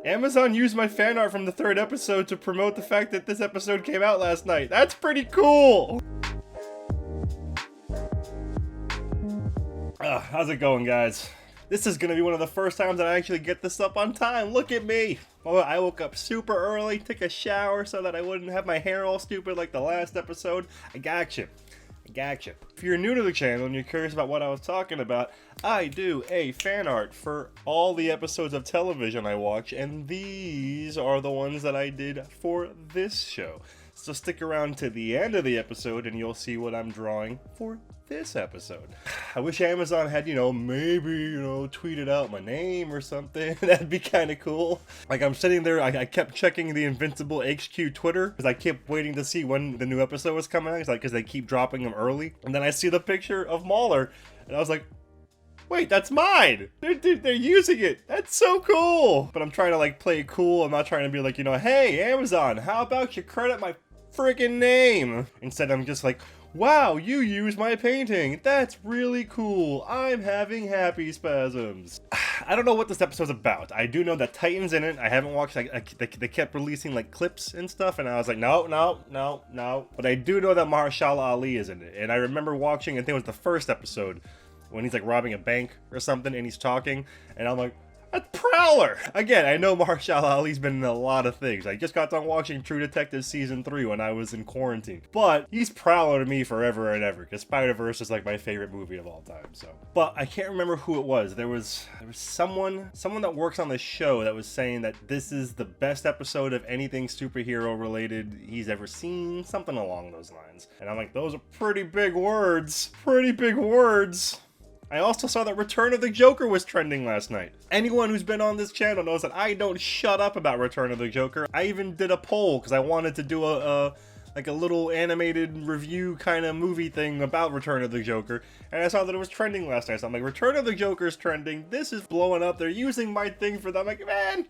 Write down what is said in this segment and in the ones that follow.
Amazon used my fan art from the 3rd episode to promote the fact that this episode came out last night. That's pretty cool! How's it going, guys? This is gonna be one of the first times that I actually get this up on time. Look at me! Well, I woke up super early, took a shower so that I wouldn't have my hair all stupid like the last episode. I gotcha. If you're new to the channel and you're curious about what I was talking about, I do a fan art for all the episodes of television I watch, and these are the ones that I did for this show. So stick around to the end of the episode and you'll see what I'm drawing for this episode. I wish Amazon had, maybe, tweeted out my name or something. That'd be kind of cool. Like, I'm sitting there, I kept checking the Invincible HQ Twitter because I kept waiting to see when the new episode was coming out, because they keep dropping them early. And then I see the picture of Mauler, and I was like, wait, that's mine! They're using it! That's so cool! But I'm trying to, play it cool. I'm not trying to be like, hey, Amazon, how about you credit my freaking name? Instead, I'm just like, wow, you used my painting. That's really cool. I'm having happy spasms. I don't know what this episode's about. I do know that Titan's in it. I haven't watched, they kept releasing clips and stuff, and I was like, no. But I do know that Mahershala Ali is in it. And I remember watching, I think it was the first episode, when he's robbing a bank or something and he's talking, and I'm like, that's Prowler! Again, I know Mahershala Ali's been in a lot of things. I just got done watching True Detective Season 3 when I was in quarantine. But he's Prowler to me forever and ever, because Spider-Verse is my favorite movie of all time, so. But I can't remember who it was. There was someone that works on the show that was saying that this is the best episode of anything superhero related he's ever seen, something along those lines. And I'm like, those are pretty big words. Pretty big words. I also saw that Return of the Joker was trending last night. Anyone who's been on this channel knows that I don't shut up about Return of the Joker. I even did a poll because I wanted to do a little animated review kind of movie thing about Return of the Joker, and I saw that it was trending last night. So I'm like, Return of the Joker's trending. This is blowing up. They're using my thing for that. I'm like, man,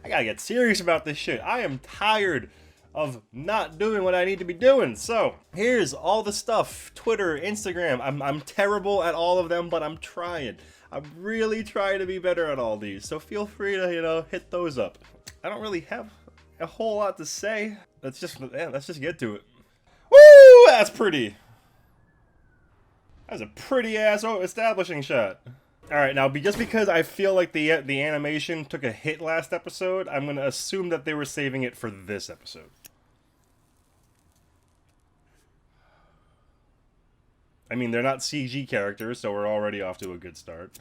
I gotta get serious about this shit. I am tired of not doing what I need to be doing. So here's all the stuff. Twitter, Instagram. I'm terrible at all of them, but I'm trying. I'm really trying to be better at all these. So feel free to, hit those up. I don't really have a whole lot to say. Let's just get to it. Woo! That's pretty. That's a pretty ass establishing shot. Alright, now just because I feel like the animation took a hit last episode, I'm gonna assume that they were saving it for this episode. I mean, they're not CG characters, so we're already off to a good start.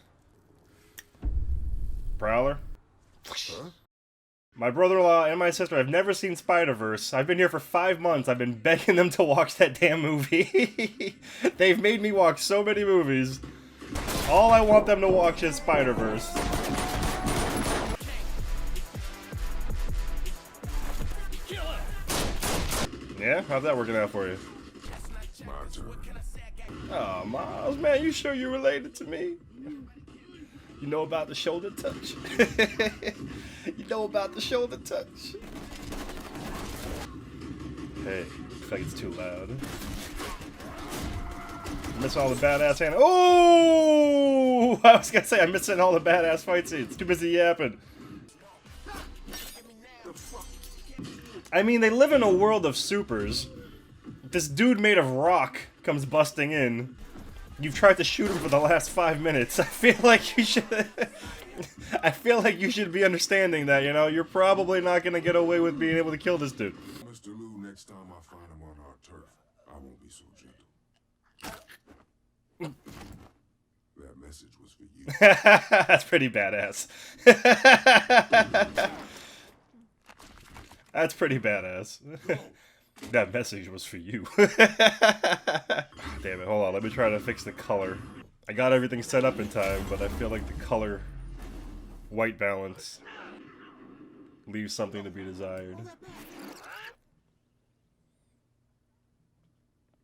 Prowler? Huh? My brother-in-law and my sister have never seen Spider-Verse. I've been here for 5 months. I've been begging them to watch that damn movie. They've made me watch so many movies. All I want them to watch is Spider-Verse. Yeah? How's that working out for you? Oh, Miles, man, you sure you're related to me? You know about the shoulder touch? You know about the shoulder touch? Hey, looks like it's too loud. Miss all the badass hand. Oh! I was gonna say I'm missing all the badass fight scenes. Too busy yapping. I mean, they live in a world of supers. This dude made of rock comes busting in. You've tried to shoot him for the last 5 minutes. I feel like you should. I feel like you should be understanding that. You're probably not gonna get away with being able to kill this dude. Mr. Lou, next time I find him on our turf, I won't be so gentle. That message was for you. That's pretty badass. That's pretty badass. That message was for you. Damn it, hold on, let me try to fix the color. I got everything set up in time, but I feel like the color white balance leaves something to be desired.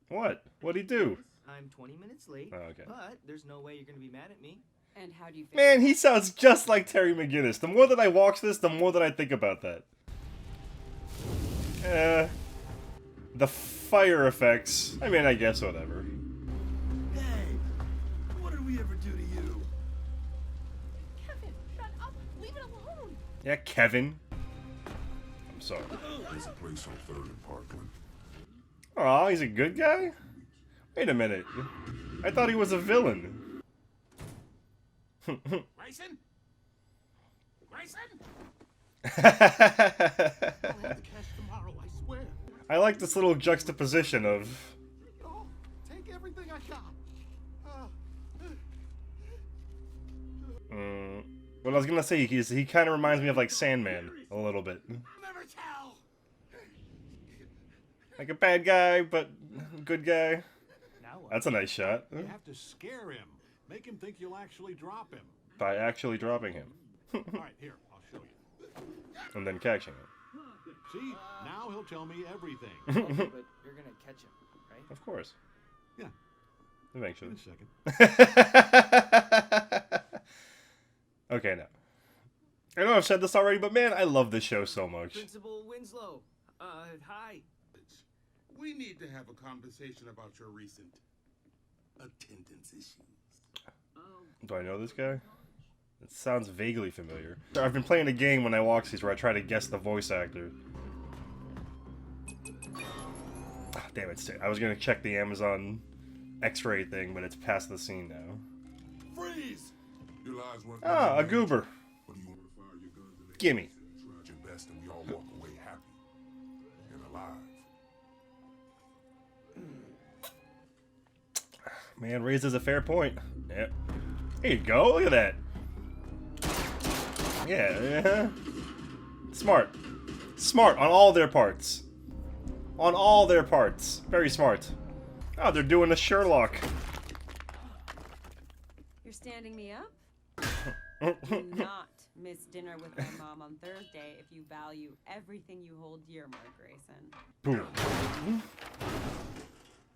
What? What'd he do? I'm 20 minutes late, oh, okay. But there's no way you're gonna be mad at me. And how do you feel? Man, he sounds just like Terry McGinnis. The more that I watch this, the more that I think about that. The fire effects. I mean, I guess whatever. Hey, what did we ever do to you? Kevin, shut up. Leave it alone. Yeah, Kevin. I'm sorry. There's a place on 3rd and Parkland. Aw, he's a good guy? Wait a minute. I thought he was a villain. Grayson? Grayson? I'll have the cash tomorrow, I swear. I like this little juxtaposition of... Oh, take everything I got. What I was gonna say, he kind of reminds me of like Sandman a little bit. Never tell. Like a bad guy, but good guy. Now what? That's a nice shot. You have to scare him. Make him think you'll actually drop him. By actually dropping him. All right, here, I'll show you. And then catching him. See? Now he'll tell me everything. Okay, but you're gonna catch him, right? Of course. Yeah, Eventually. in a second. Okay, now. I know I've said this already, but man, I love this show so much. Principal Winslow. Hi. We need to have a conversation about your recent attendance issues. Do I know this guy? It sounds vaguely familiar. I've been playing a game when I watch these where I try to guess the voice actor. Oh, damn it, I was gonna check the Amazon X-ray thing, but it's past the scene now. Freeze! Your lives weren't Ah, a goober. What do you want to fire your guns and Gimme. tried your best and we all walk away happy and alive. Man raises a fair point. Yep. Here you go, look at that. Yeah. Smart. Smart on all their parts. On all their parts. Very smart. Oh, they're doing a Sherlock. You're standing me up? Do not miss dinner with my mom on Thursday if you value everything you hold dear, Mark Grayson. Boom.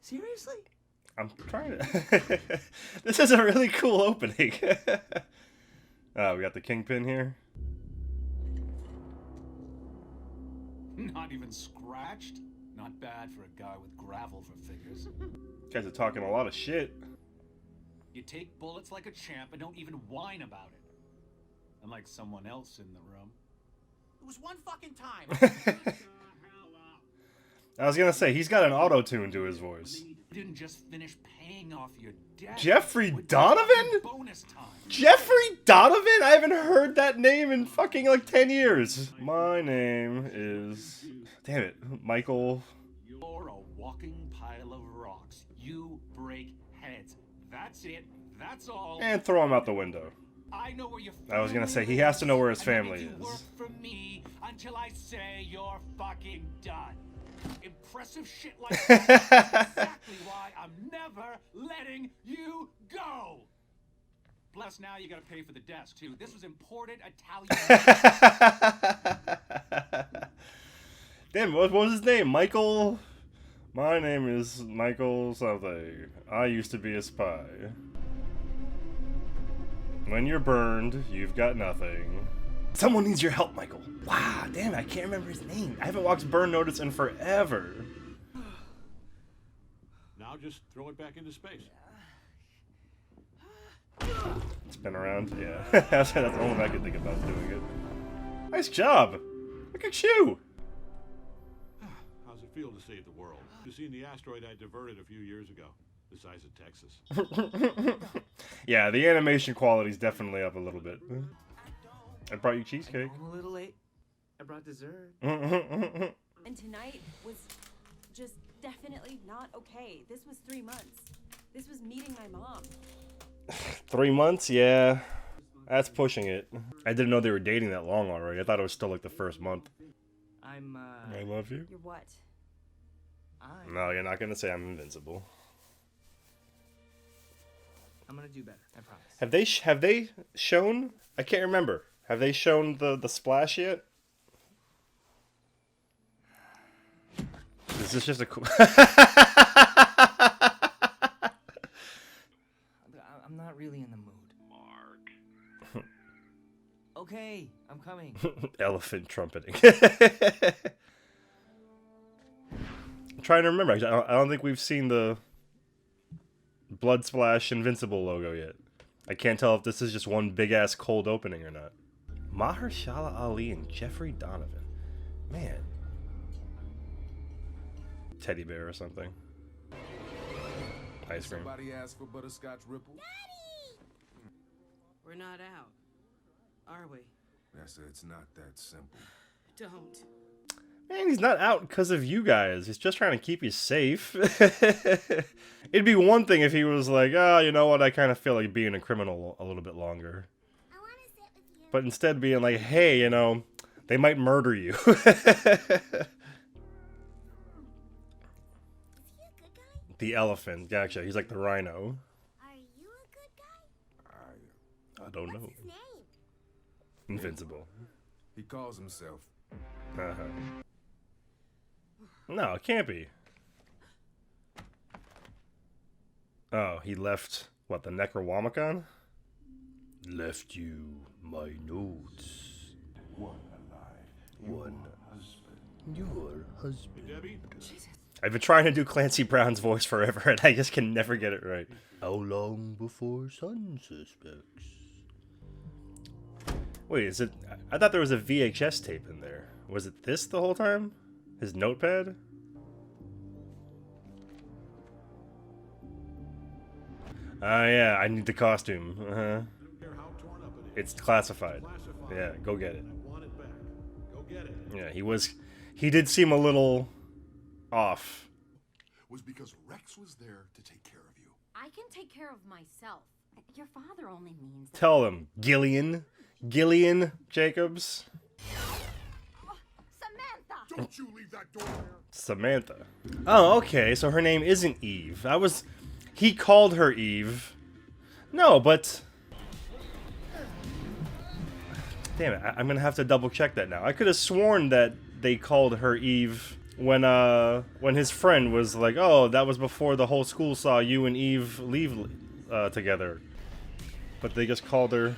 Seriously? I'm trying to... This is a really cool opening. Oh, we got the Kingpin here. Not even scratched? Not bad for a guy with gravel for fingers. Guys are talking a lot of shit. You take bullets like a champ and don't even whine about it. Unlike someone else in the room. It was one fucking time. I was gonna say, he's got an auto-tune to his voice. You didn't just finish paying off your debt. Jeffrey with Donovan? Bonus time. Jeffrey Donovan? I haven't heard that name in fucking like 10 years. My name is... Damn it. Michael... You're a walking pile of rocks. You break heads. That's it. That's all. And throw him out the window. I know where your I was gonna say, he has to know where his and family you is. work for me until I say you're fucking done. Impressive shit like that is exactly why I'm never letting you go. Plus, now you gotta pay for the desk too. This was imported Italian. Damn, what was his name? Michael... My name is Michael something. I used to be a spy. When you're burned, you've got nothing. Someone needs your help, Michael. Wow, damn, I can't remember his name. I haven't watched Burn Notice in forever. Now just throw it back into space. Spin around? Yeah. That's the only way I could think about doing it. Nice job! Look at you! How's it feel to save the world? You seen the asteroid I diverted a few years ago, the size of Texas. Yeah, the animation quality's definitely up a little bit. I brought you cheesecake. I'm a little late. I brought dessert. And tonight was just definitely not okay. This was 3 months. This was meeting my mom. 3 months? Yeah. That's pushing it. I didn't know they were dating that long already. I thought it was still like the first month. I love you. You're what? No, you're not gonna say I'm invincible. I'm gonna do better. I promise. Have they shown? I can't remember. Have they shown the splash yet? Is this just a cool? I'm not really in the mood. Mark. Okay, I'm coming. Elephant trumpeting. I'm trying to remember. I don't think we've seen the Blood Splash Invincible logo yet. I can't tell if this is just one big ass cold opening or not. Mahershala Ali and Jeffrey Donovan. Man. Teddy bear or something. Ice cream. Somebody asked for butterscotch ripple. We're not out, are we? It's not that simple. Don't. Man, he's not out because of you guys. He's just trying to keep you safe. It'd be one thing if he was like, oh, you know what, I kind of feel like being a criminal a little bit longer. I want to sit with you. But instead being like, hey, you know, they might murder you. Is he a good guy? The elephant, gotcha. He's like the rhino. Are you a good guy? I don't know. What's his name? Invincible. He calls himself. Uh-huh. No, it can't be. Oh, he left, what, the Necrowomicon? Left you my notes. One alive. One. Your husband. Hey, Debbie? I've been trying to do Clancy Brown's voice forever, and I just can never get it right. How long before Sun suspects? Wait, is it... I thought there was a VHS tape in there. Was it this the whole time? His notepad? Yeah, I need the costume. Uh-huh. I don't care how torn up it is. It's classified. Classified. Yeah, go get it. I want it back. Go get it. Yeah, he did seem a little off. Was because Rex was there to take care of you. I can take care of myself. Your father only means that. Tell him, Gillian Jacobs. Samantha! Don't you leave that door there. Samantha. Oh, okay, so her name isn't Eve. He called her Eve. No, but... Damn it, I'm gonna have to double check that now. I could have sworn that they called her Eve when his friend was like, oh, that was before the whole school saw you and Eve leave together. But they just called her...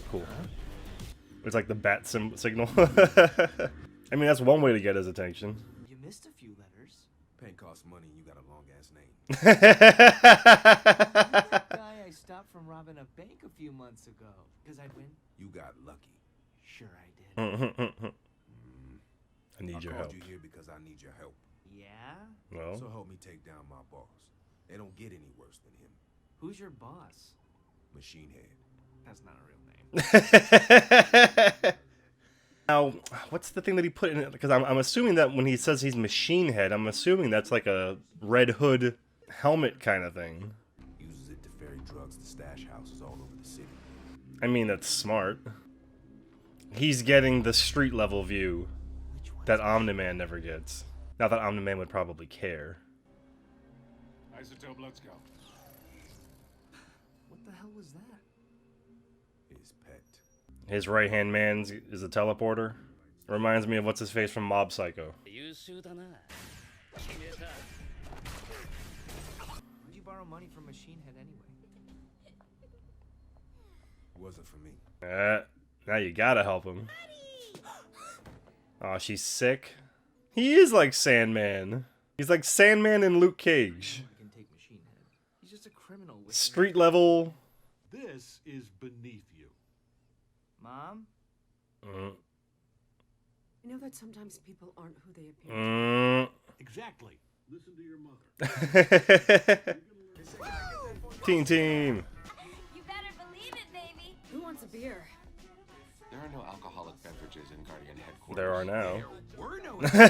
Cool. It's like the bat signal. I mean, that's one way to get his attention. You missed a few letters. Paint costs money and you got a long-ass name. That guy I stopped from robbing a bank a few months ago. Because I'd win? You got lucky. Sure I did. I need your I help. called you here because I need your help. Yeah? Well, So help me take down my boss. They don't get any worse than him. Who's your boss? Machine Head. That's not a real name. now, what's the thing that he put in it? Because I'm assuming that when he says he's Machine Head, I'm assuming that's like a Red Hood helmet kind of thing. Uses it to ferry drugs to stash houses all over the city. I mean, that's smart. He's getting the street level view that Omni-Man never gets. Not that Omni-Man would probably care. Isotope, let's go. What the hell was that? His pet. His right-hand man is a teleporter. Reminds me of what's his face from Mob Psycho. Where'd you borrow money from Machine Head anyway? It wasn't for me. Now you gotta help him. Oh, she's sick. He is like Sandman. He's like Sandman and Luke Cage. I can take Machine Head. He's just a criminal with Street level. This is beneath you. Mom? Mm, I know that sometimes people aren't who they appear. mm. Exactly. Listen to your mother. Team. You better believe it, baby. Who wants a beer? There are no alcoholic beverages in Guardian headquarters. There are now. Were no. Had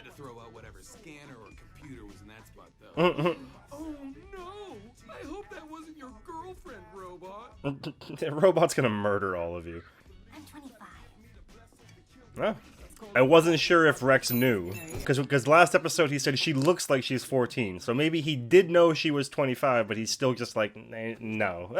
to throw out whatever scanner or computer was in that spot, though. Oh no! I hope that wasn't your girlfriend, robot. The robot's gonna murder all of you. I'm 25. Oh. I wasn't sure if Rex knew. Because last episode he said she looks like she's 14. So maybe he did know she was 25, but he's still just like, no.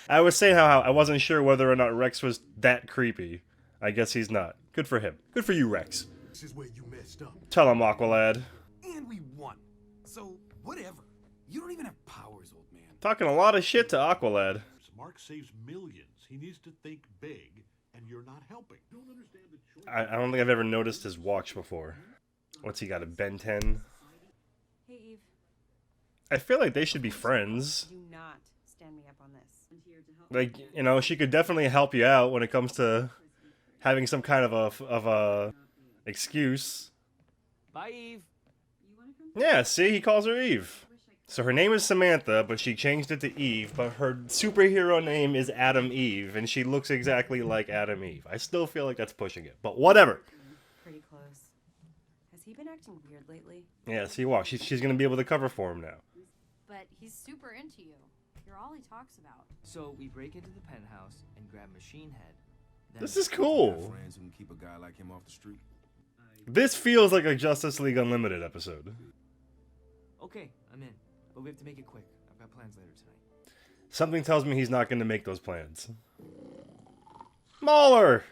I was saying how I wasn't sure whether or not Rex was that creepy. I guess he's not. Good for him. Good for you, Rex. This is where you messed up. Tell him, Aqualad. And we won. So, whatever. You don't even have powers, old man. Talking a lot of shit to Aqualad. Mark saves millions. He needs to think big, and you're not helping. Don't understand the choice. I don't think I've ever noticed his watch before. What's he got, a Ben 10? Hey, Eve. I feel like they should be friends. Do not stand me up on this. Like, you know, she could definitely help you out when it comes to having some kind of a excuse. Bye, Eve. Yeah, see, he calls her Eve. So her name is Samantha, but she changed it to Eve, but her superhero name is Adam Eve, and she looks exactly like Adam Eve. I still feel like that's pushing it, but whatever. Pretty close. Has he been acting weird lately? Yeah, see, wow, she's gonna be able to cover for him now. But he's super into you. You're all he talks about. So we break into the penthouse and grab Machine Head. Then This is cool. Friends who can keep a guy like him off the street. This feels like a Justice League Unlimited episode. Okay, I'm in. But we have to make it quick. I've got plans later tonight. Something tells me he's not gonna make those plans. Mauler!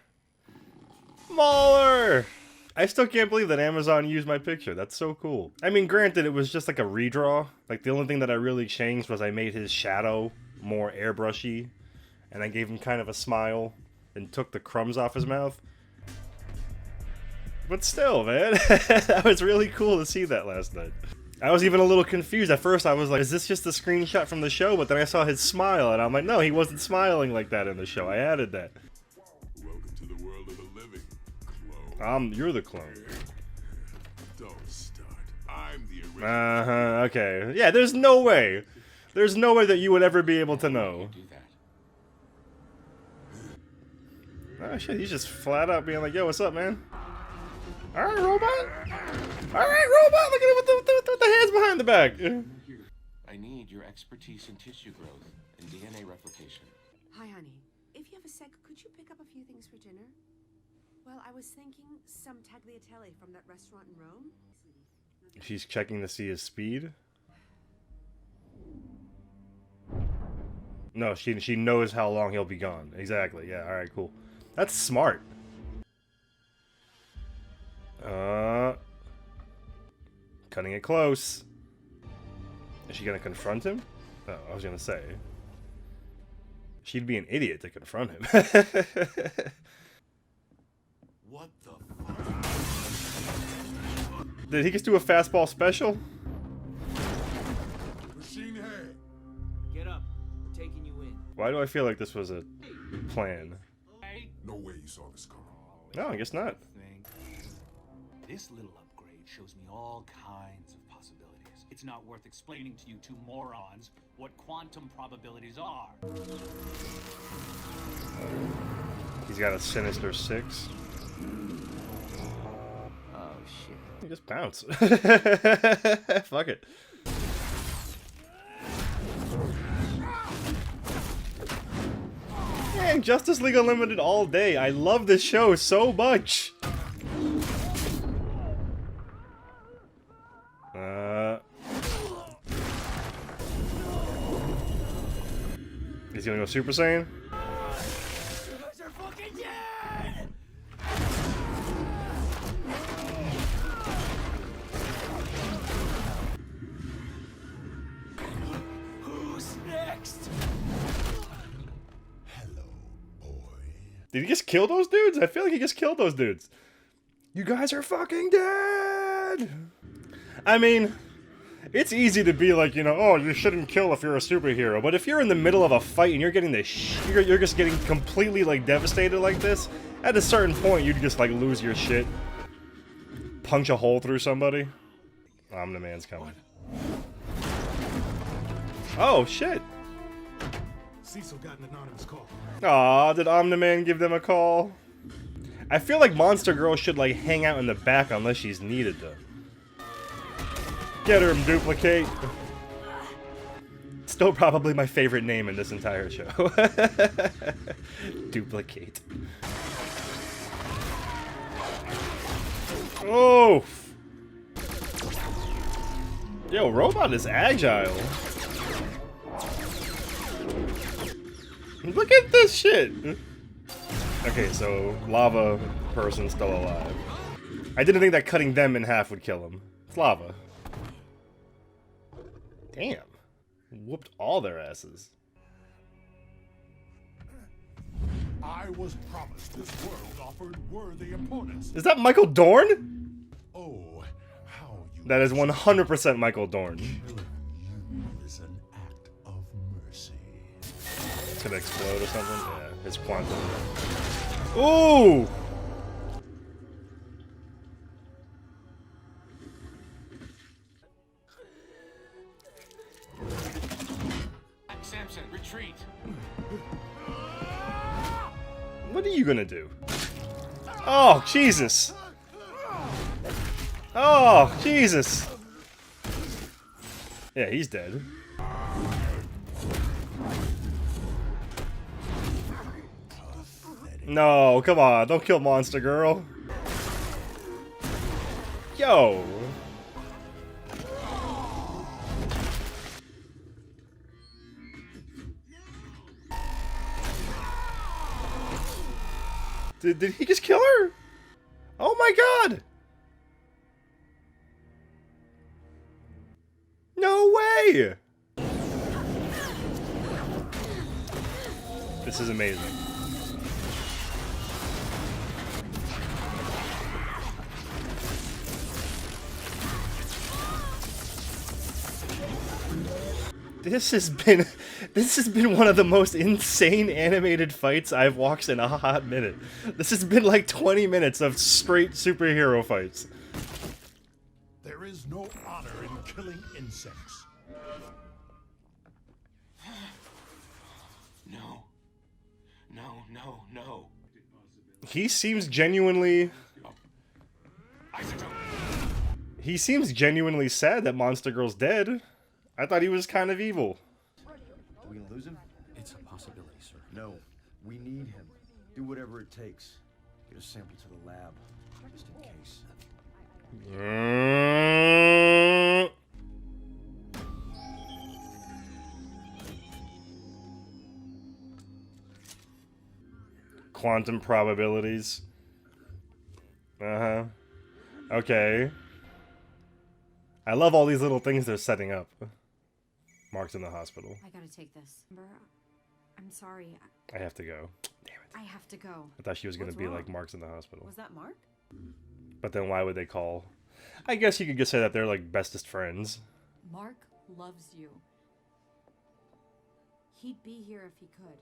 Mauler! I still can't believe that Amazon used my picture. That's so cool. I mean, granted, it was just like a redraw. Like, the only thing that I really changed was I made his shadow more airbrushy. And I gave him kind of a smile. And took the crumbs off his mouth. But still, man. That was really cool to see that last night. I was even a little confused. At first, I was like, is this just a screenshot from the show? But then I saw his smile, and I'm like, no, he wasn't smiling like that in the show. I added that. Welcome to the world of the living, clone. You're the clone. Don't start. I'm the original. Uh-huh, okay. Yeah, there's no way. There's no way that you would ever be able to know. Oh shit, he's just flat out being like, yo, what's up, man? Alright, robot! Alright, robot! Look at him with the hands behind the back! I need your expertise in tissue growth and DNA replication. Hi, honey. If you have a sec, could you pick up a few things for dinner? Well, I was thinking some tagliatelle from that restaurant in Rome. She's checking to see his speed. No, she knows how long he'll be gone. Exactly, yeah, alright, cool. That's smart. Cutting it close. Is she gonna confront him? Oh, I was gonna say. She'd be an idiot to confront him. What the fuck? Did he just do a fastball special? Machine Head. Get up. We're taking you in. Why do I feel like this was a plan? No way you saw this coming. No, I guess not. This little upgrade shows me all kinds of possibilities. It's not worth explaining to you two morons what quantum probabilities are. He's got a sinister 6. Oh shit. He just bounce. Fuck it. Man, Justice League Unlimited all day. I love this show so much. He's gonna go Super Saiyan? You guys are fucking dead! Who's next? Hello, boy. Did he just kill those dudes? I feel like he just killed those dudes. You guys are fucking dead! I mean, it's easy to be like, you know, oh, you shouldn't kill if you're a superhero. But if you're in the middle of a fight and you're getting you're just getting completely, like, devastated like this, at a certain point, you'd just, like, lose your shit. Punch a hole through somebody. Omni-Man's coming. Oh, shit. Cecil got an anonymous call. Aw, did Omni-Man give them a call? I feel like Monster Girl should, like, hang out in the back unless she's needed, though. Get her, Duplicate. Still probably my favorite name in this entire show. Duplicate. Oh! Yo, Robot is agile. Look at this shit! Okay, so lava person still alive. I didn't think that cutting them in half would kill him. It's lava. Damn. Whooped all their asses. I was promised this world offered worthy opponents. Is that Michael Dorn? Oh, how you... That is 100% Michael Dorn. Killing you is an act of mercy. It's gonna explode or something. Yeah, it's quantum. Ooh! Samson, retreat. What are you gonna do? Oh, Jesus! Oh, Jesus! Yeah, he's dead. No, come on, don't kill Monster Girl. Yo! Did he just kill her? Oh my god! No way! This is amazing. This has been one of the most insane animated fights I've watched in a hot minute. This has been like 20 minutes of straight superhero fights. There is no honor in killing insects. No. No, no, no. He seems genuinely... He seems genuinely sad that Monster Girl's dead. I thought he was kind of evil. Are we gonna lose him? It's a possibility, sir. No, we need him. Do whatever it takes. Get a sample to the lab, just in case. Quantum probabilities. Uh-huh. Okay. I love all these little things they're setting up. Mark's in the hospital. I gotta take this. I'm sorry. I have to go. Damn it. I have to go. I thought she was gonna What's be wrong? like, Mark's in the hospital. Was that Mark? But then why would they call? I guess you could just say that they're like bestest friends. Mark loves you. He'd be here if he could.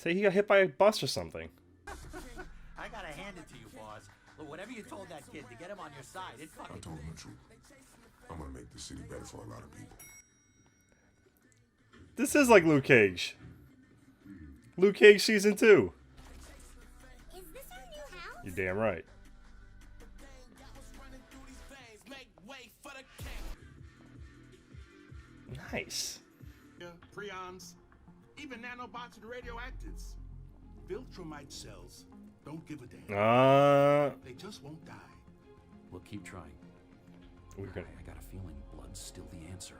Say he got hit by a bus or something. I gotta hand it to you, boss. But whatever you told that kid to get him on your side, it fucking... I told him the truth. I'm gonna make the city better for a lot of people. This is like Luke Cage. Luke Cage season 2. Is this our new house? You're damn right. Nice. Yeah, prions, even nanobots and radioactives. Viltrumite cells don't give a damn. They just won't die. We'll keep trying. We're gonna... I got a feeling blood's still the answer.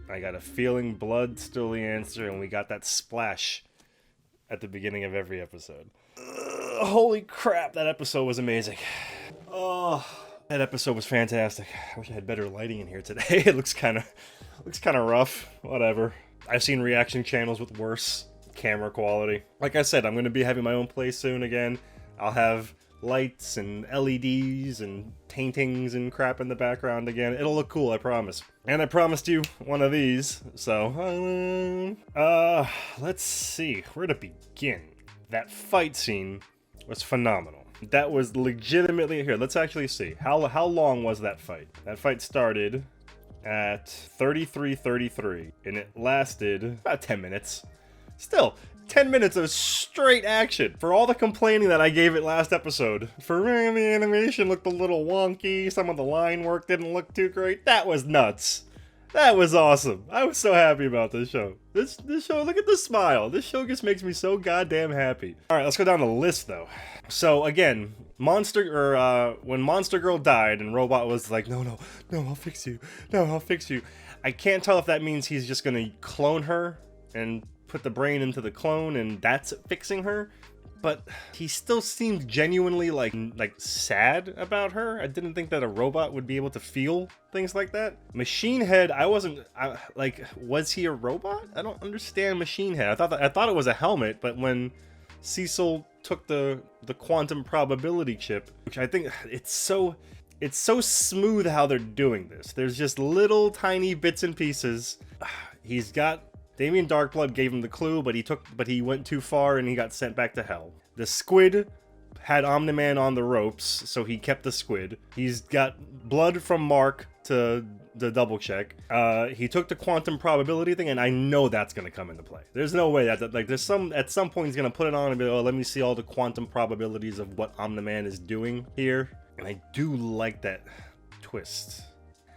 I got a feeling blood's still the answer, and we got that splash at the beginning of every episode. Holy crap, that episode was amazing. Oh, that episode was fantastic. I wish I had better lighting in here today. It looks kind of rough. Whatever. I've seen reaction channels with worse camera quality. Like I said, I'm going to be having my own place soon again. I'll have lights and LEDs and paintings and crap in the background again. It'll look cool, I promise. And I promised you one of these, so let's see where to begin. That fight scene was phenomenal. That was legitimately... Here, let's actually see. How long was that fight? That fight started at 33:33, and it lasted about 10 minutes. Still, 10 minutes of straight action. For all the complaining that I gave it last episode, for the animation looked a little wonky, some of the line work didn't look too great, that was nuts. That was awesome. I was so happy about this show. This show, look at the smile. This show just makes me so goddamn happy. All right, let's go down the list though. So again, when Monster Girl died and Robot was like, no, I'll fix you. No, I'll fix you. I can't tell if that means he's just gonna clone her and put the brain into the clone and that's fixing her. But he still seemed genuinely like sad about her. I didn't think that a robot would be able to feel things like that. Machine Head, was he a robot? I don't understand Machine Head. I thought it was a helmet, but when Cecil took the quantum probability chip, which I think it's so smooth how they're doing this. There's just little tiny bits and pieces. He's got Damien Darkblood gave him the clue, but he went too far and he got sent back to hell. The squid had Omni-Man on the ropes, so he kept the squid. He's got blood from Mark to double check. He took the quantum probability thing, and I know that's gonna come into play. There's no way that like at some point he's gonna put it on and be like, oh, let me see all the quantum probabilities of what Omni-Man is doing here. And I do like that twist.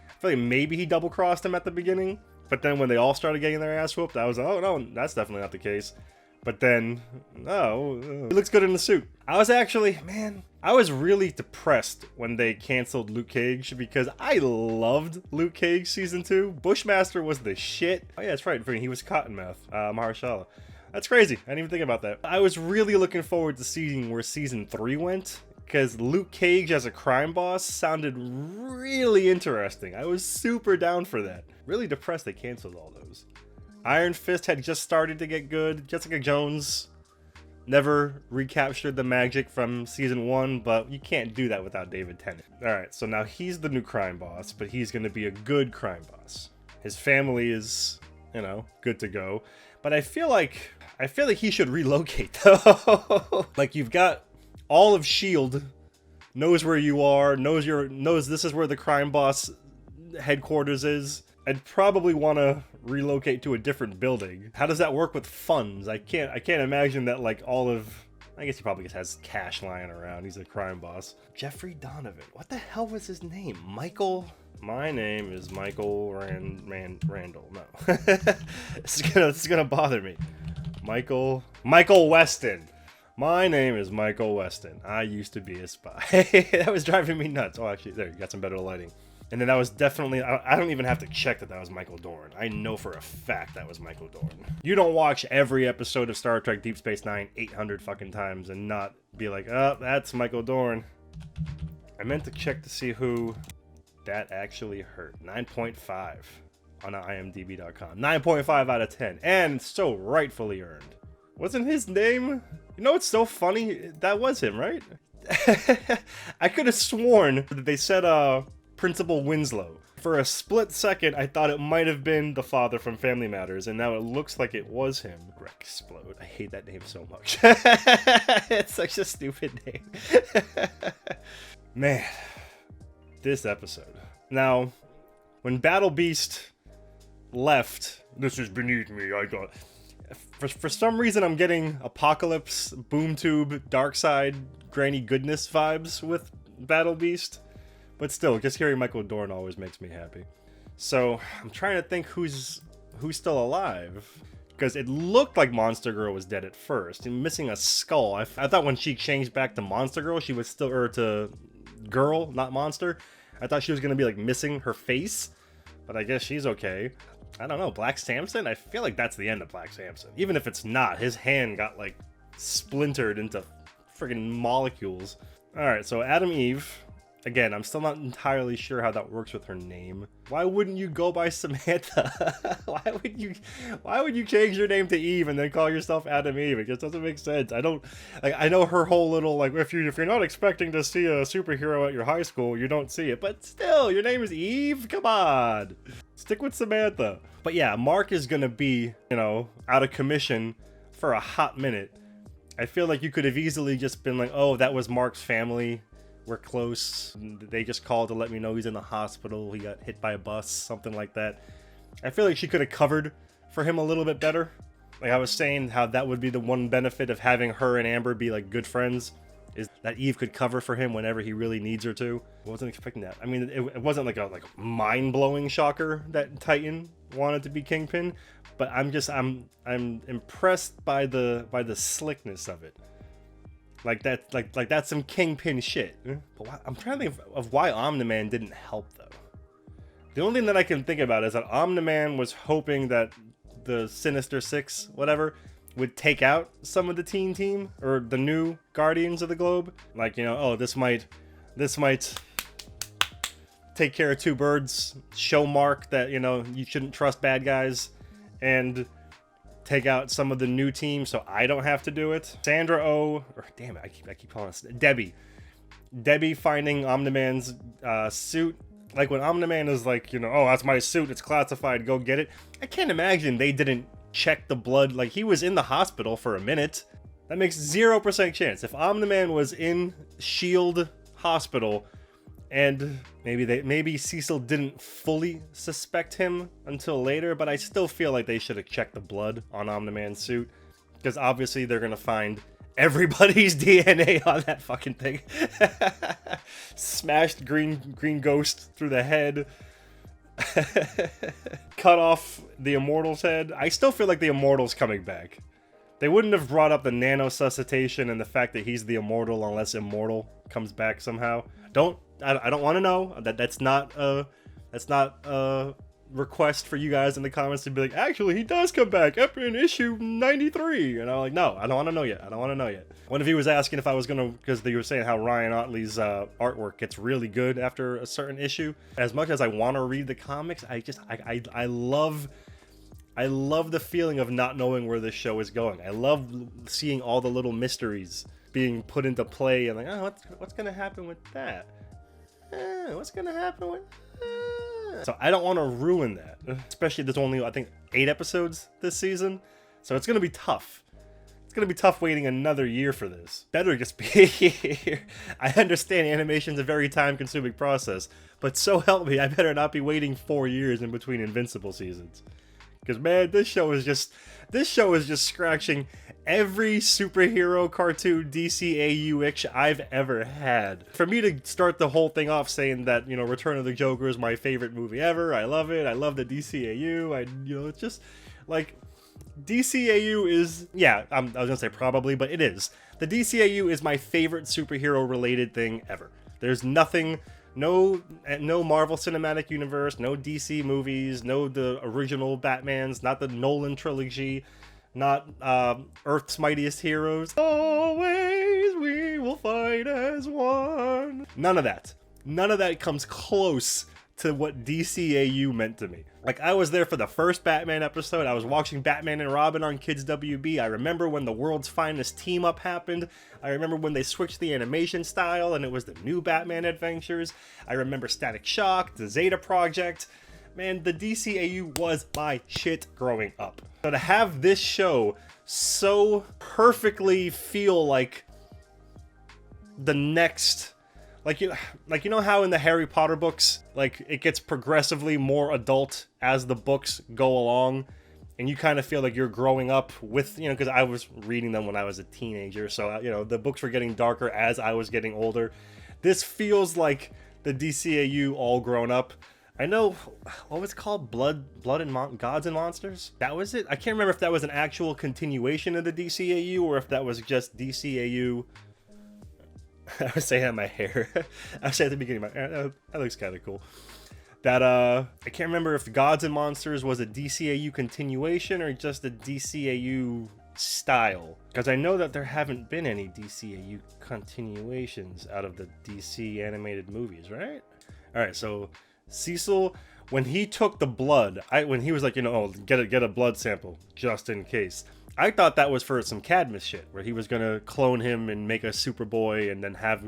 I feel like maybe he double crossed him at the beginning, but then when they all started getting their ass whooped, I was like, oh no, that's definitely not the case. But then, he looks good in the suit. I was really depressed when they canceled Luke Cage because I loved Luke Cage season 2. Bushmaster was the shit. Oh yeah, that's right. He was Cottonmouth, Mahershala. That's crazy. I didn't even think about that. I was really looking forward to seeing where season 3 went because Luke Cage as a crime boss sounded really interesting. I was super down for that. Really depressed they canceled all those. Iron Fist had just started to get good. Jessica Jones never recaptured the magic from season 1, but you can't do that without David Tennant. Alright, so now he's the new crime boss, but he's going to be a good crime boss. His family is, good to go. But I feel like he should relocate though. Like you've got all of S.H.I.E.L.D. knows where you are, knows this is where the crime boss headquarters is. I'd probably want to relocate to a different building. How does that work with funds? I can't imagine that like I guess he probably just has cash lying around. He's a crime boss. Jeffrey Donovan. What the hell was his name? Michael? My name is Michael Randall. No. This is gonna bother me. Michael Weston. My name is Michael Weston. I used to be a spy. That was driving me nuts. Oh, actually, there, you got some better lighting. And then that was definitely, I don't even have to check that was Michael Dorn. I know for a fact that was Michael Dorn. You don't watch every episode of Star Trek Deep Space Nine 800 fucking times and not be like, oh, that's Michael Dorn. I meant to check to see who that actually hurt. 9.5 on IMDb.com. 9.5 out of 10. And so rightfully earned. Wasn't his name? You know what's so funny? That was him, right? I could have sworn that they said, Principal Winslow. For a split second, I thought it might have been the father from Family Matters, and now it looks like it was him. Explode. I hate that name so much. It's such a stupid name. Man, this episode. Now, when Battle Beast left, this is beneath me, I got... For some reason, I'm getting Apocalypse, Boom Tube, Darkseid, Granny Goodness vibes with Battle Beast. But still, just hearing Michael Dorn always makes me happy. So, I'm trying to think who's still alive. Because it looked like Monster Girl was dead at first. And missing a skull. I thought when she changed back to Monster Girl, she was still... Or to Girl, not Monster. I thought she was going to be, like, missing her face. But I guess she's okay. I don't know. Black Samson? I feel like that's the end of Black Samson. Even if it's not. His hand got, like, splintered into friggin' molecules. Alright, so Adam Eve... Again, I'm still not entirely sure how that works with her name. Why wouldn't you go by Samantha? Why would you change your name to Eve and then call yourself Adam Eve? It just doesn't make sense. I know her whole little, like, if you're not expecting to see a superhero at your high school, you don't see it. But still, your name is Eve? Come on. Stick with Samantha. But yeah, Mark is gonna be, out of commission for a hot minute. I feel like you could have easily just been like, oh, that was Mark's family. We're close. They just called to let me know he's in the hospital. He got hit by a bus, something like that. I feel like she could have covered for him a little bit better. Like I was saying, how that would be the one benefit of having her and Amber be like good friends, is that Eve could cover for him whenever he really needs her to. I wasn't expecting that. I mean, it wasn't like a mind-blowing shocker that Titan wanted to be Kingpin, but I'm impressed by the slickness of it. Like that's some Kingpin shit. But I'm trying to think of why Omni-Man didn't help though. The only thing that I can think about is that Omni-Man was hoping that the Sinister Six, whatever, would take out some of the teen team or the new Guardians of the Globe. Like, oh, this might take care of two birds, show Mark that, you shouldn't trust bad guys, and take out some of the new team so I don't have to do it. Sandra Oh, or damn it, I keep calling it Debbie. Debbie finding Omni-Man's suit Like when Omni-Man is like, you know, oh, that's my suit, it's classified, go get it. I can't imagine they didn't check the blood. Like, he was in the hospital for a minute. That makes 0% chance. If Omni-Man was in S.H.I.E.L.D. hospital, and maybe Cecil didn't fully suspect him until later, but I still feel like they should have checked the blood on Omni-Man's suit, because obviously they're gonna find everybody's DNA on that fucking thing. Smashed green ghost through the head. Cut off the Immortal's head. I still feel like the Immortal's coming back. They wouldn't have brought up the nanosuscitation and the fact that he's the Immortal unless Immortal comes back somehow. I don't want to know. That's not a request for you guys in the comments to be like, actually, he does come back up in issue 93. And I'm like, no, I don't want to know yet. I don't want to know yet. One of you was asking if I was going to, because they were saying how Ryan Otley's artwork gets really good after a certain issue. As much as I want to read the comics, I love the feeling of not knowing where this show is going. I love seeing all the little mysteries being put into play and like, oh, what's going to happen with that? What's going to happen with that? So I don't want to ruin that, especially there's only, I think, 8 episodes this season. So it's going to be tough. It's going to be tough waiting another year for this. Better just be here. I understand animation's a very time-consuming process, but so help me, I better not be waiting 4 years in between Invincible seasons. Because, man, this show is just scratching every superhero cartoon DCAU-ish I've ever had. For me to start the whole thing off saying that, you know, Return of the Joker is my favorite movie ever, I love it, I love the DCAU, it's just, like, DCAU is, yeah, I was gonna say probably, but it is. The DCAU is my favorite superhero-related thing ever. There's nothing... No Marvel Cinematic Universe, no DC movies, no the original Batmans, not the Nolan trilogy, not Earth's Mightiest Heroes. Always we will fight as one. None of that. None of that comes close to what DCAU meant to me. Like, I was there for the first Batman episode. I was watching Batman and Robin on Kids WB. I remember when the World's Finest Team Up happened. I remember when they switched the animation style and it was the new Batman Adventures. I remember Static Shock, the Zeta Project. Man, the DCAU was my shit growing up. So to have this show so perfectly feel like the next... Like you know how in the Harry Potter books, like, it gets progressively more adult as the books go along, and you kind of feel like you're growing up with, you know, because I was reading them when I was a teenager, so, you know, the books were getting darker as I was getting older. This feels like the DCAU all grown up. I know, what was it called? Blood and Gods and Monsters? That was it? I can't remember if that was an actual continuation of the DCAU, or if that was just DCAU... I was saying that my hair. I was saying at the beginning, my hair, that looks kind of cool. That, I can't remember if Gods and Monsters was a DCAU continuation or just a DCAU style. Because I know that there haven't been any DCAU continuations out of the DC animated movies, right? Alright, so Cecil, when he took the blood, when he was like, you know, oh, get a blood sample, just in case. I thought that was for some Cadmus shit, where he was gonna clone him and make a Superboy and then have,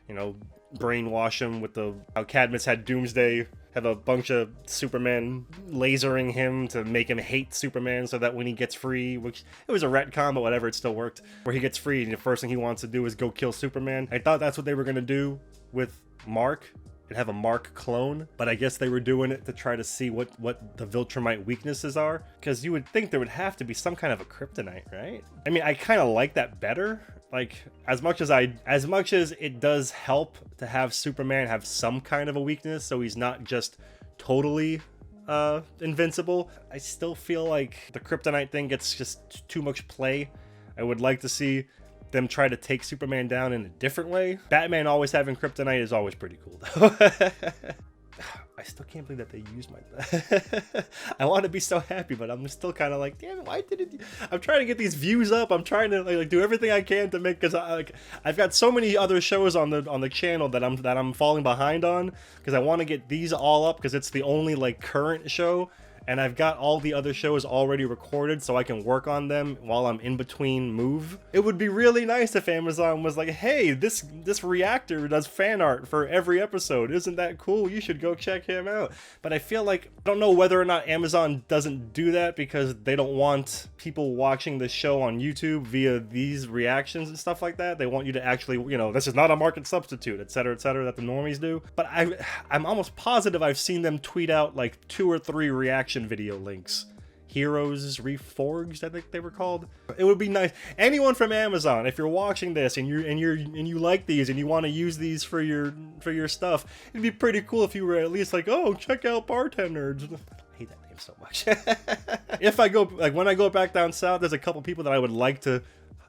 you know, brainwash him with how Cadmus had Doomsday, have a bunch of Superman lasering him to make him hate Superman so that when he gets free, which it was a retcon, but whatever, it still worked, where he gets free and the first thing he wants to do is go kill Superman. I thought that's what they were gonna do with Mark, and have a Mark clone, but I guess they were doing it to try to see what the Viltrumite weaknesses are, because you would think there would have to be some kind of a kryptonite, right? I mean, I kind of like that better. Like, as much as it does help to have Superman have some kind of a weakness, so he's not just totally invincible, I still feel like the kryptonite thing gets just too much play. I would like to see them try to take Superman down in a different way. Batman always having kryptonite is always pretty cool, though. I still can't believe that they used my... I want to be so happy, but I'm still kind of like, damn it, why didn't you... I'm trying to get these views up. I'm trying to like do everything I can to make, because I've got so many other shows on the channel that I'm falling behind on, because I want to get these all up, because it's the only like current show. and I've got all the other shows already recorded so I can work on them while I'm in between move. It would be really nice if Amazon was like, hey, this reactor does fan art for every episode. Isn't that cool? You should go check him out. But I feel like, I don't know whether or not Amazon doesn't do that because they don't want people watching the show on YouTube via these reactions and stuff like that. They want you to actually, you know, this is not a market substitute, etc., that the normies do. But I'm almost positive I've seen them tweet out like 2 or 3 reaction video links. Heroes Reforged, I think they were called. It would be nice. Anyone from Amazon, if you're watching this and you like these and you want to use these for your stuff, it'd be pretty cool if you were at least like, oh, check out Bartenders. I hate that name so much. If I go, like when I go back down south, there's a couple people that I would like to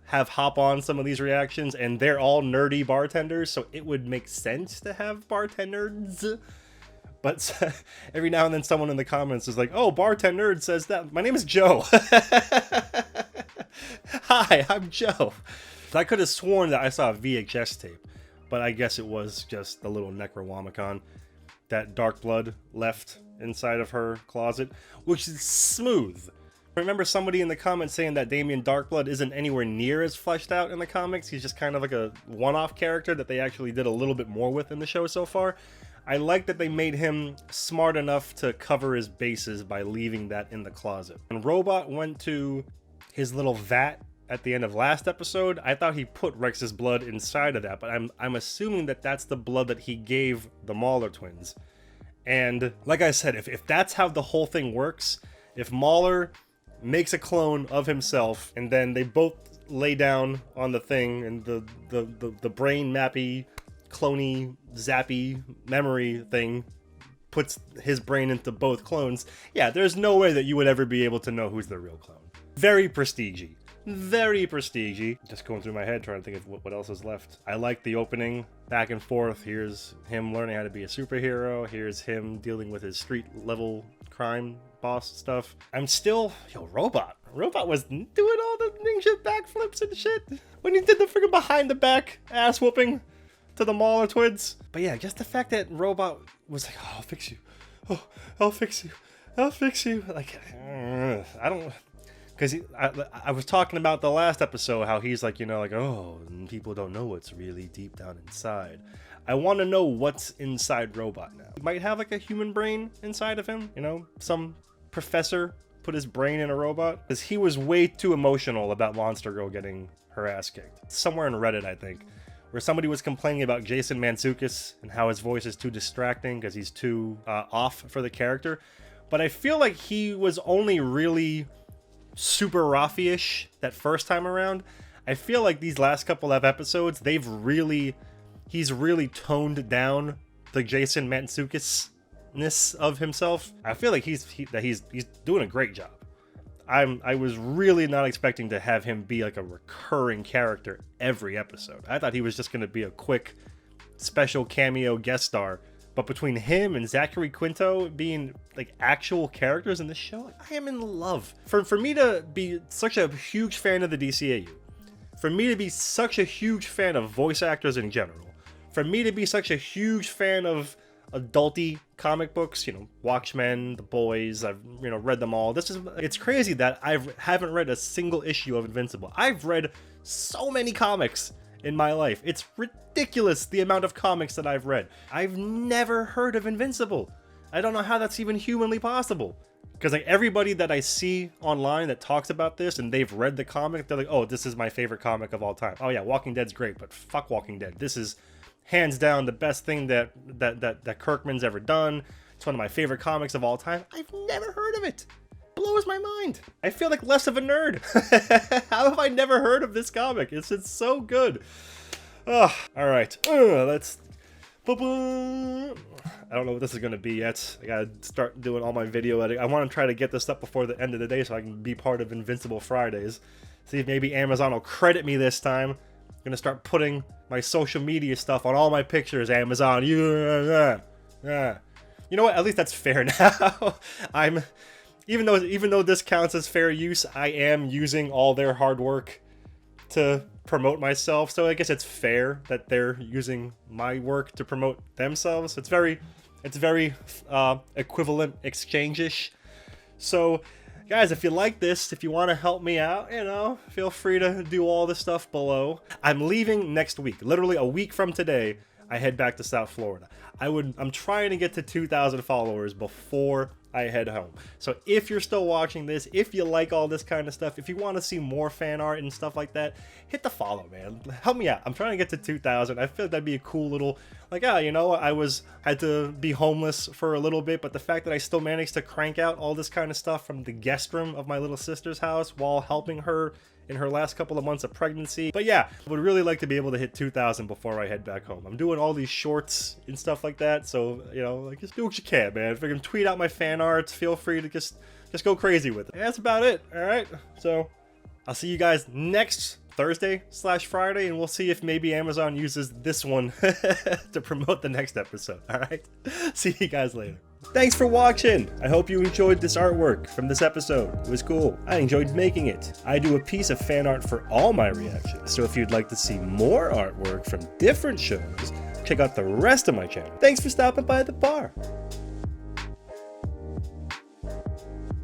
have hop on some of these reactions, and they're all nerdy bartenders, so it would make sense to have bartenders. But every now and then someone in the comments is like, oh, Bartender says that. My name is Joe. Hi, I'm Joe. I could have sworn that I saw a VHS tape, but I guess it was just the little Necrowomicon that Darkblood left inside of her closet, which is smooth. I remember somebody in the comments saying that Damien Darkblood isn't anywhere near as fleshed out in the comics. He's just kind of like a one-off character that they actually did a little bit more with in the show so far. I like that they made him smart enough to cover his bases by leaving that in the closet. When Robot went to his little vat at the end of last episode, I thought he put Rex's blood inside of that, but I'm assuming that that's the blood that he gave the Mauler twins. And like I said, if that's how the whole thing works, if Mauler makes a clone of himself and then they both lay down on the thing and the brain mappy cloney zappy memory thing puts his brain into both clones, yeah, there's no way that you would ever be able to know who's the real clone. Very prestige-y. Very prestige-y. Just going through my head trying to think of what else is left. I like the opening back and forth. Here's him learning how to be a superhero. Here's him dealing with his street level crime boss stuff. I'm still, Robot was doing all the ninja backflips and shit when he did the freaking behind the back ass whooping to the Mauler twins. But yeah, just the fact that Robot was like, oh, I'll fix you. Oh, I'll fix you. I'll fix you. Like, I don't, because I was talking about the last episode, how he's like, like, oh, people don't know what's really deep down inside. I want to know what's inside Robot now. He might have like a human brain inside of him, some professor put his brain in a robot, because he was way too emotional about Monster Girl getting her ass kicked. Somewhere in Reddit, I think, where somebody was complaining about Jason Mantzoukas and how his voice is too distracting because he's too off for the character. But I feel like he was only really super Rafi-ish that first time around. I feel like these last couple of episodes, he's really toned down the Jason Mantzoukas-ness of himself. I feel like he's doing a great job. I was really not expecting to have him be like a recurring character every episode. I thought he was just going to be a quick special cameo guest star. But between him and Zachary Quinto being like actual characters in this show, I am in love. For me to be such a huge fan of the DCAU, for me to be such a huge fan of voice actors in general, for me to be such a huge fan of adulty comic books, Watchmen, The Boys, I've read them all. It's crazy that I haven't read a single issue of Invincible. I've read so many comics in my life. It's ridiculous the amount of comics that I've read. I've never heard of Invincible. I don't know how that's even humanly possible. Because like everybody that I see online that talks about this and they've read the comic, they're like, oh, this is my favorite comic of all time. Oh yeah, Walking Dead's great, but fuck Walking Dead. This is hands down the best thing that Kirkman's ever done. It's one of my favorite comics of all time. I've never heard of it. Blows my mind. I feel like less of a nerd. How have I never heard of this comic? It's so good. All right, let's. I don't know what this is gonna be yet. I gotta start doing all my video editing. I want to try to get this up before the end of the day so I can be part of Invincible Fridays. See if maybe Amazon will credit me this time. I'm gonna start putting my social media stuff on all my pictures. Amazon, You know what? At least that's fair now. Even though this counts as fair use, I am using all their hard work to promote myself, so I guess it's fair that they're using my work to promote themselves. It's very equivalent exchange-ish. So, guys, if you like this, if you want to help me out, you know, feel free to do all the stuff below. I'm leaving next week. Literally a week from today, I head back to South Florida. I'm trying to get to 2,000 followers before I head home. So if you're still watching this, if you like all this kind of stuff, if you want to see more fan art and stuff like that, hit the follow, man. Help me out. I'm trying to get to 2,000. I feel like that'd be a cool little, like, you know, had to be homeless for a little bit, but the fact that I still managed to crank out all this kind of stuff from the guest room of my little sister's house while helping her in her last couple of months of pregnancy. But yeah, I would really like to be able to hit 2,000 before I head back home. I'm doing all these shorts and stuff like that, so, you know, like, just do what you can, man. If you can tweet out my fan arts, feel free to just go crazy with it. And that's about it, all right? So I'll see you guys next Thursday/Friday, and we'll see if maybe Amazon uses this one to promote the next episode, all right? See you guys later. Thanks for watching. I hope you enjoyed this artwork from this episode. It was cool. I enjoyed making it. I do a piece of fan art for all my reactions, so if you'd like to see more artwork from different shows, check out the rest of my channel. Thanks for stopping by the bar.